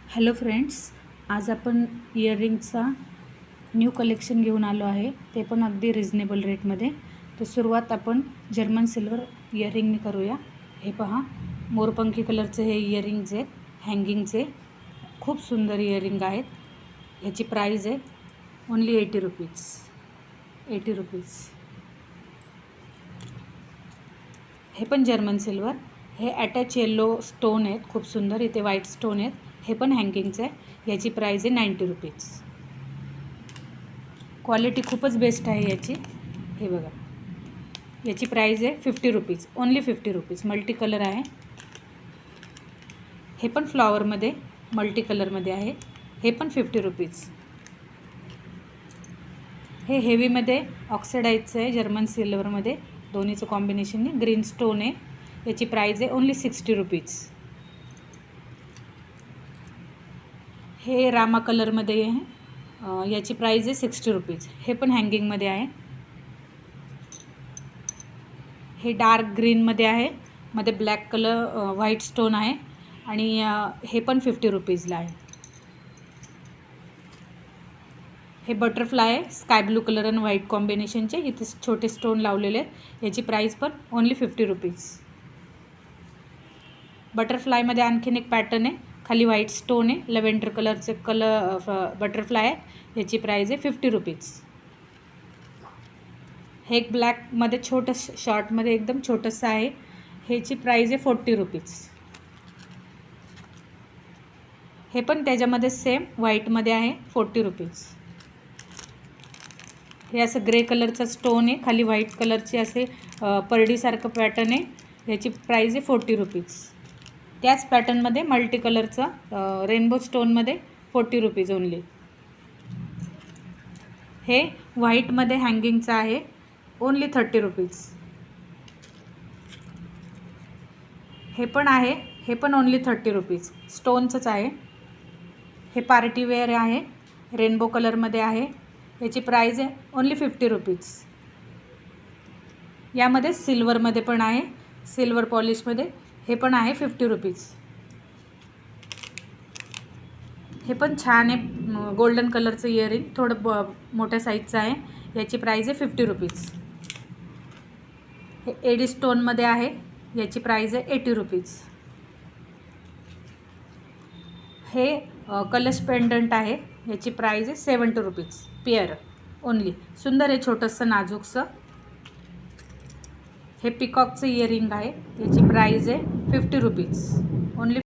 Hello friends, आज आपण इयरिंगचा new collection घेऊन आलो आहे, ते पण अगदी रिजनेबल रेटमध्ये। तर सुरुवात आपण जर्मन सिल्वर इयरिंगने करूया। हे पहा, मोरपंखी कलरचे हे इयरिंग्स आहेत, हँगिंगचे खूप सुंदर इयरिंग आहेत। याची प्राइस आहे ओनली 80 रुपीज। हे पण जर्मन सिल्वर, हे अटॅच येलो स्टोन आहेत, खूप सुंदर। इथे व्हाईट स्टोन आहेत, हे पण हँगिंगचं आहे। याची प्राइस आहे 90 रुपीज। क्वालिटी खूपच बेस्ट आहे याची। हे बघा, याची प्राइस आहे 50 rupees, only 50 rupees. Multi colour आहे, हे पण फ्लॉवरमध्ये मल्टी कलरमध्ये आहे, हे पण 50 रुपीज। हे हेवीमध्ये ऑक्सिडाइजचं आहे, जर्मन सिल्वरमध्ये दोन्हीचं कॉम्बिनेशनने। ग्रीन स्टोन आहे, याची प्राइस आहे ओनली 60 रुपीज। हे रामा कलरमध्ये आहे, याची प्राइस आहे 60 रुपीज। हे पण हँगिंगमध्ये आहे। हे डार्क ग्रीनमध्ये आहे, मध्ये ब्लॅक कलर व्हाईट स्टोन आहे, आणि हे पण 50 रुपीजला आहे। हे बटरफ्लाय आहे, स्काय ब्लू कलर आणि व्हाईट कॉम्बिनेशनचे, इथे छोटे स्टोन लावलेले आहेत। याची प्राइस पण ओनली 50 रुपीज। बटरफ्लायमध्ये आणखीन एक पॅटर्न आहे, खाली व्हाईट स्टोन आहे, लव्हेंडर कलरचे बटरफ्लाय आहे। याची प्राइस आहे 50 रुपीज। हे एक ब्लॅकमध्ये छोटं शॉर्टमध्ये एकदम छोटंसं आहे, ह्याची प्राइस आहे 40 रुपीज। हे पण त्याच्यामध्ये सेम व्हाईटमध्ये आहे, 40 रुपीज। हे असं ग्रे कलरचा स्टोन आहे, खाली व्हाईट कलरचे असे परडीसारखं पॅटर्न आहे। याची प्राइस आहे 40 रुपीज। त्याच पॅटर्नमध्ये मल्टी कलरचं रेनबो स्टोनमध्ये 40 रुपीज ओनली। हे व्हाईटमध्ये हँगिंगचं आहे, ओनली 30 रुपीज। हे पण आहे, हे पण ओनली 30 रुपीज, स्टोनचंच आहे। हे पार्टी वेअर आहे, रेनबो कलरमध्ये आहे। याची प्राइस आहे ओनली 50 रुपीज। यामध्ये सिल्वरमध्ये पण आहे, सिल्वर पॉलिशमध्ये, हे पण आहे 50 रुपीज। हे पण छान आहे, गोल्डन कलरचं इयरिंग, थोडं मोठ्या साईजचं आहे। याची प्राइस आहे 50 रुपीज। हे एडी स्टोनमध्ये आहे, याची प्राइस आहे 80 रुपीज। हे कलश पेंडंट आहे, याची प्राइस आहे 70 रुपीज पेअर ओनली। सुंदर आहे, छोटंसं नाजूकसं। हे पिकॉकचं इयरिंग आहे, याची प्राइस आहे 50 रुपीज ओनली।